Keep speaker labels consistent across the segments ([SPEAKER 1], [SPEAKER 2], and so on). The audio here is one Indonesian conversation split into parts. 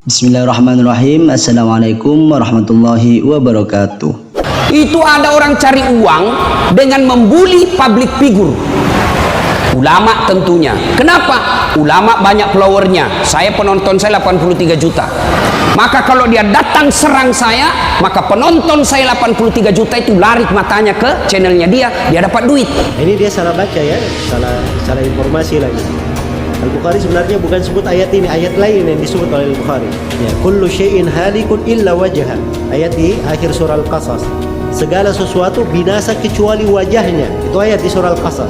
[SPEAKER 1] Bismillahirrahmanirrahim. Assalamualaikum warahmatullahi wabarakatuh.
[SPEAKER 2] Itu ada orang cari uang dengan membuli public figure. Ulama tentunya. Kenapa? Ulama banyak followernya. Saya penonton saya 83 juta. Maka kalau dia datang serang saya, maka penonton saya 83 juta itu lari matanya ke channelnya dia dapat duit.
[SPEAKER 3] Ini dia salah baca ya, salah informasi lagi. Al-Bukhari sebenarnya bukan sebut ayat ini, ayat lain yang disebut oleh Al-Bukhari. Ya, kullu syai'in halikun illa wajha. Ayat di akhir surah Al-Qasas. Segala sesuatu binasa kecuali wajahnya. Itu ayat di surah Al-Qasas.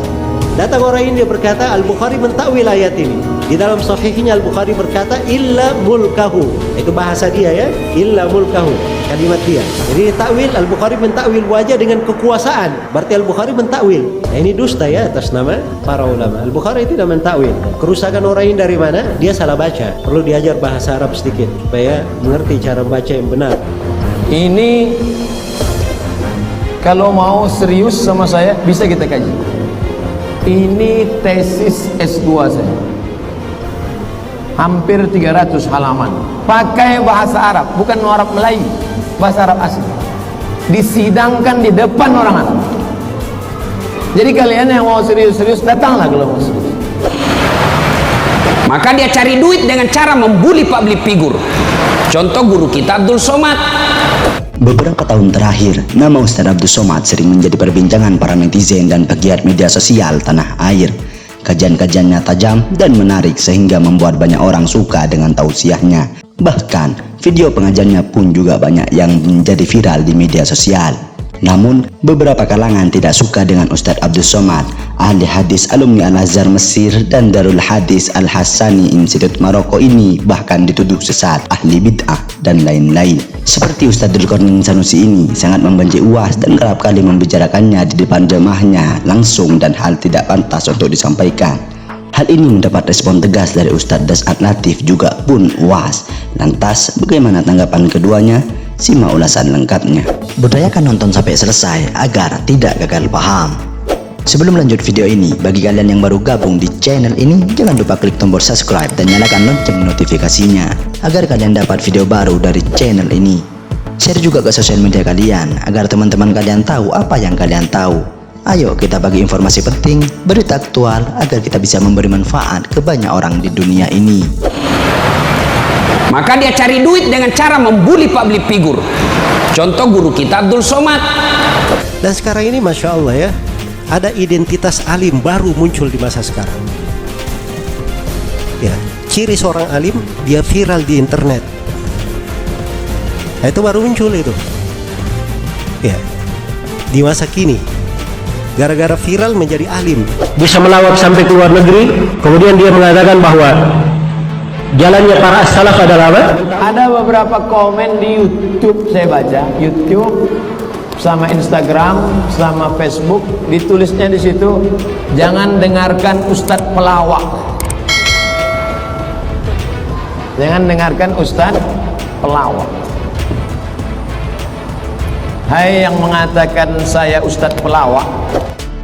[SPEAKER 3] Datang orang ini dia berkata Al-Bukhari mentakwil ayat ini. Di dalam sahihnya Al-Bukhari berkata illa mulkahu. Itu bahasa dia ya, illa mulkahu. Kalimat dia. Jadi takwil Al-Bukhari mentakwil wajah dengan kekuasaan. Berarti Al-Bukhari mentakwil. Nah, ini dusta ya atas nama para ulama. Al-Bukhari tidak mentakwil. Kerusakan orang ini dari mana? Dia salah baca. Perlu diajar bahasa Arab sedikit supaya mengerti cara baca yang benar.
[SPEAKER 4] Ini kalau mau serius sama saya bisa kita kaji. Ini tesis S2 saya. Hampir 300 halaman. Pakai bahasa Arab, bukan Arab Melayu. Bahasa Arab asli. Disidangkan di depan orang Arab. Jadi kalian yang mau serius-serius datanglah kalau mau serius.
[SPEAKER 2] Maka dia cari duit dengan cara membuli public figure. Contoh guru kita Abdul Somad.
[SPEAKER 1] Beberapa tahun terakhir, nama Ustaz Abdul Somad sering menjadi perbincangan para netizen dan pegiat media sosial tanah air. Kajian-kajiannya tajam dan menarik sehingga membuat banyak orang suka dengan tausiahnya. Bahkan, video pengajiannya pun juga banyak yang menjadi viral di media sosial. Namun, beberapa kalangan tidak suka dengan Ustaz Abdul Somad, ahli hadis alumni Al-Azhar Mesir dan Darul Hadis Al-Hassani Institut Maroko ini bahkan dituduh sesat, ahli bid'ah, dan lain-lain. Seperti Ustaz Dzulkarnain Sanusi ini sangat membenci UAS dan kerap kali membicarakannya di depan jemaahnya langsung dan hal tidak pantas untuk disampaikan. Hal ini mendapat respon tegas dari Ustaz Das'ad Latif juga pun UAS. Lantas, bagaimana tanggapan keduanya? Simak ulasan lengkapnya. Budayakan nonton sampai selesai agar tidak gagal paham. Sebelum lanjut video ini, bagi kalian yang baru gabung di channel ini, jangan lupa klik tombol subscribe dan nyalakan lonceng notifikasinya agar kalian dapat video baru dari channel ini. Share juga ke sosial media kalian agar teman-teman kalian tahu apa yang kalian tahu. Ayo kita bagi informasi penting, berita aktual agar kita bisa memberi manfaat ke banyak orang di dunia ini.
[SPEAKER 2] Maka dia cari duit dengan cara membuli public figure. Contoh guru kita Abdul Somad.
[SPEAKER 3] Dan sekarang ini Masya Allah ya, ada identitas alim baru muncul di masa sekarang. Ya, ciri seorang alim dia viral di internet. Nah, itu baru muncul itu. Ya, di masa kini, gara-gara viral menjadi alim, bisa melawat sampai ke luar negeri. Kemudian dia mengatakan bahwa jalannya para as-salaf adalah apa?
[SPEAKER 4] Ada beberapa komen di YouTube saya baca, YouTube sama Instagram sama Facebook, ditulisnya di situ jangan dengarkan Ustadz pelawak. Jangan dengarkan Ustadz pelawak. Hai yang mengatakan saya Ustadz pelawak.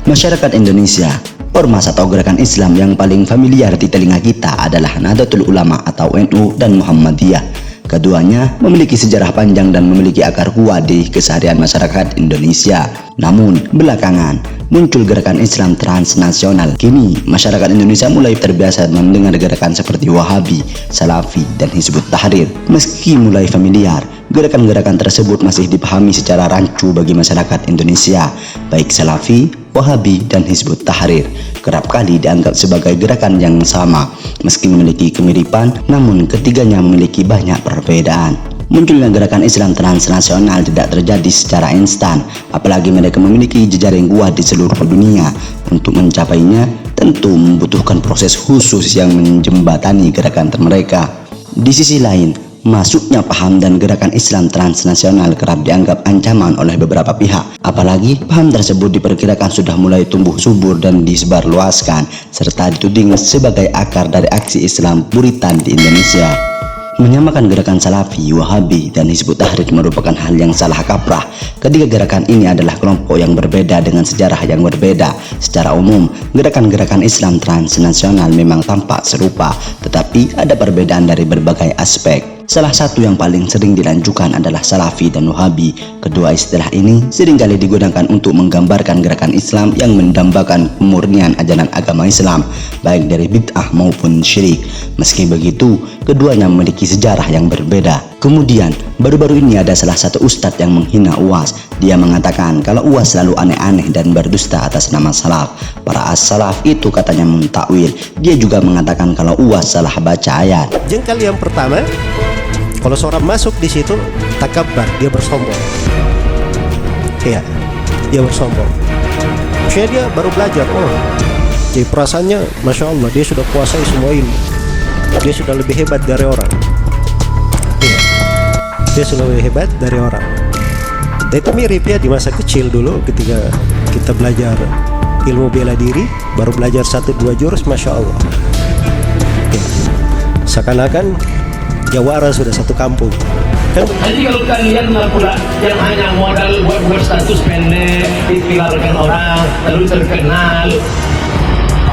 [SPEAKER 1] Masyarakat Indonesia, ormas atau gerakan Islam yang paling familiar di telinga kita adalah Nahdlatul Ulama atau NU dan Muhammadiyah. Keduanya memiliki sejarah panjang dan memiliki akar kuat di keseharian masyarakat Indonesia. Namun, belakangan muncul gerakan Islam transnasional. Kini, masyarakat Indonesia mulai terbiasa mendengar gerakan seperti Wahabi, Salafi, dan Hizbut Tahrir. Meski mulai familiar, gerakan-gerakan tersebut masih dipahami secara rancu bagi masyarakat Indonesia, baik Salafi, Wahabi, dan Hizbut Tahrir. Kerap kali dianggap sebagai gerakan yang sama, meski memiliki kemiripan, namun ketiganya memiliki banyak perbedaan. Munculnya gerakan Islam transnasional tidak terjadi secara instan, apalagi mereka memiliki jejaring kuat di seluruh dunia. Untuk mencapainya, tentu membutuhkan proses khusus yang menjembatani gerakan mereka. Di sisi lain, masuknya paham dan gerakan Islam transnasional kerap dianggap ancaman oleh beberapa pihak. Apalagi paham tersebut diperkirakan sudah mulai tumbuh subur dan disebarluaskan, serta dituding sebagai akar dari aksi Islam Puritan di Indonesia. Menyamakan gerakan Salafi, Wahabi, dan Hizbut Tahrir merupakan hal yang salah kaprah. Ketiga gerakan ini adalah kelompok yang berbeda dengan sejarah yang berbeda. Secara umum, gerakan-gerakan Islam transnasional memang tampak serupa, tetapi ada perbedaan dari berbagai aspek. Salah satu yang paling sering dilanjutkan adalah Salafi dan Wahabi. Kedua istilah ini seringkali digunakan untuk menggambarkan gerakan Islam yang mendambakan pemurnian ajaran agama Islam, baik dari bid'ah maupun syirik. Meski begitu, keduanya memiliki sejarah yang berbeda. Kemudian, baru-baru ini ada salah satu ustadz yang menghina UAS. Dia mengatakan kalau UAS selalu aneh-aneh dan berdusta atas nama salaf. Para as-salaf itu katanya mentakwil. Dia juga mengatakan kalau UAS salah baca ayat.
[SPEAKER 3] Jengkal yang pertama, kalau seorang masuk di situ takabbar, dia bersombong. Iya, dia bersombong. Maksudnya dia baru belajar. Oh, jadi perasaannya, masya Allah, dia sudah kuasai semua ini. Dia sudah lebih hebat dari orang. Iya, dia sudah lebih hebat dari orang. Dan itu mirip ya di masa kecil dulu ketika kita belajar ilmu bela diri, baru belajar 1-2 jurus, masya Allah. Iya. Seakan-akan jawara sudah satu kampung kan.
[SPEAKER 5] Jadi kalau kalian pula yang hanya modal buat berstatus pendek, diviralkan orang, lalu terkenal,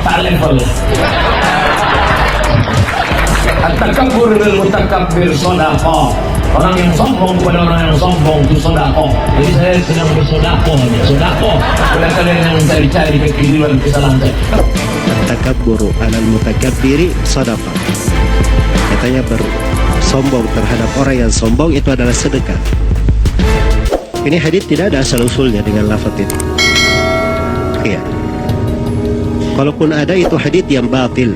[SPEAKER 5] tak level. At-takabbur lil mutakabbir sedekah. Orang yang sombong kepada orang yang sombong itu sedekah. Jadi saya sedang bersedekah, sedekah. Kepada kalian yang mencari-cari kekeliruan kesalahan saya.
[SPEAKER 3] Takabburu alal mutakabbiri sedekah. Katanya bersombong terhadap orang yang sombong itu adalah sedekah. Ini hadits tidak ada asal usulnya dengan lafaz itu. Iya. Kalaupun ada, itu hadits yang batil,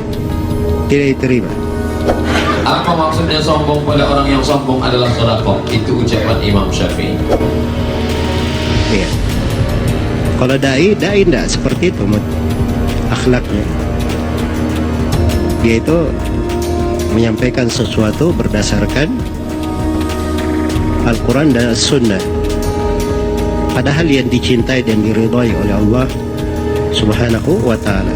[SPEAKER 3] tidak diterima.
[SPEAKER 6] Apa maksudnya sombong pada orang yang sombong adalah sedekah? Itu ucapan Imam Syafi'i.
[SPEAKER 3] Iya. Kalau dai tidak seperti itu akhlaknya. Dia itu menyampaikan sesuatu berdasarkan Al-Quran dan As-Sunnah, padahal yang dicintai dan diridhai oleh Allah Subhanahu wa ta'ala.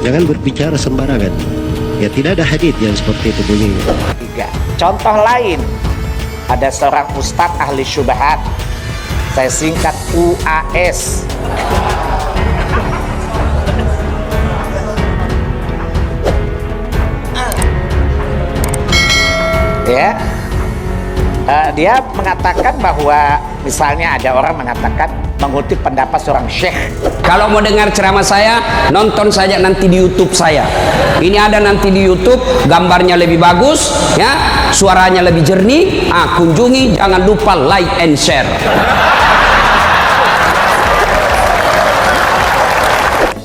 [SPEAKER 3] Jangan berbicara sembarangan. Ya, tidak ada hadits yang seperti itu bunyinya.
[SPEAKER 7] Contoh lain, ada seorang ustadz ahli syubhat, saya singkat UAS. Ya, dia mengatakan bahwa misalnya ada orang mengatakan mengutip pendapat seorang syekh.
[SPEAKER 2] Kalau mau dengar ceramah saya, nonton saja nanti di YouTube saya. Ini ada nanti di YouTube, gambarnya lebih bagus, ya, suaranya lebih jernih. Kunjungi, jangan lupa like and share.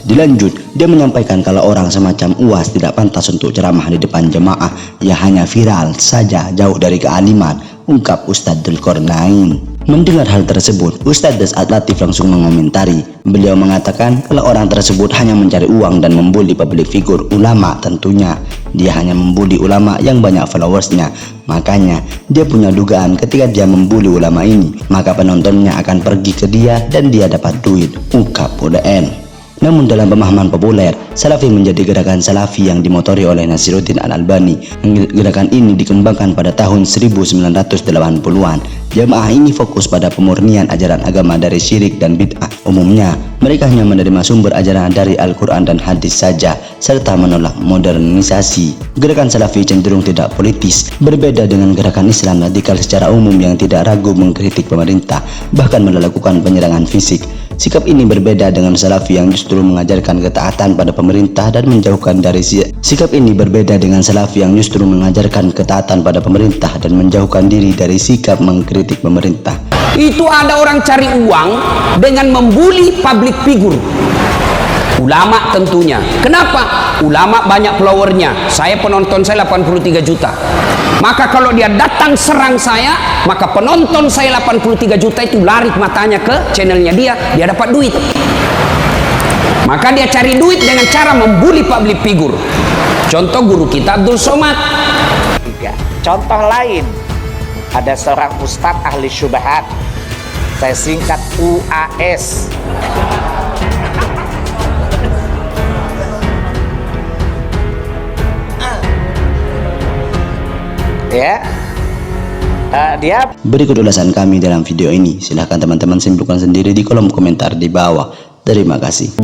[SPEAKER 1] Dilanjut, dia menyampaikan kalau orang semacam UAS tidak pantas untuk ceramah di depan jemaah. Ia hanya viral saja, jauh dari kealiman, ungkap Ustadz Dzulqarnain. Mendengar hal tersebut, Ustadz Desat Latif langsung mengomentari. Beliau mengatakan kalau orang tersebut hanya mencari uang dan membuli publik figur ulama tentunya. Dia hanya membuli ulama yang banyak followersnya. Makanya dia punya dugaan ketika dia membuli ulama ini, maka penontonnya akan pergi ke dia dan dia dapat duit, ungkap UDN. Namun dalam pemahaman populer, Salafi menjadi gerakan Salafi yang dimotori oleh Nasiruddin Al-Albani. Gerakan ini dikembangkan pada tahun 1980-an. Jamaah ini fokus pada pemurnian ajaran agama dari syirik dan bid'ah. Umumnya, mereka hanya menerima sumber ajaran dari Al-Quran dan hadis saja, serta menolak modernisasi. Gerakan Salafi cenderung tidak politis, berbeda dengan gerakan Islam radikal secara umum yang tidak ragu mengkritik pemerintah, bahkan melakukan penyerangan fisik. Sikap ini berbeda dengan Salafi yang justru mengajarkan ketaatan pada pemerintah dan menjauhkan dari menjauhkan diri dari sikap mengkritik pemerintah.
[SPEAKER 2] Itu ada orang cari uang dengan membuli public figure. Ulama tentunya. Kenapa? Ulama banyak followernya. Saya penonton saya 83 juta. Maka kalau dia datang serang saya, maka penonton saya 83 juta itu lari matanya ke channelnya dia dapat duit. Maka dia cari duit dengan cara membuli public figure. Contoh guru kita Abdul Somad.
[SPEAKER 7] Contoh lain, ada seorang ustadz ahli syubhat, saya singkat UAS. Ya, dia.
[SPEAKER 1] Berikut ulasan kami dalam video ini. Silahkan teman-teman simpulkan sendiri di kolom komentar di bawah. Terima kasih.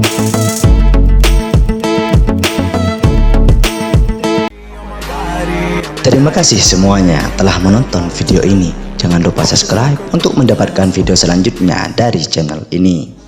[SPEAKER 1] Terima kasih semuanya telah menonton video ini. Jangan lupa subscribe untuk mendapatkan video selanjutnya dari channel ini.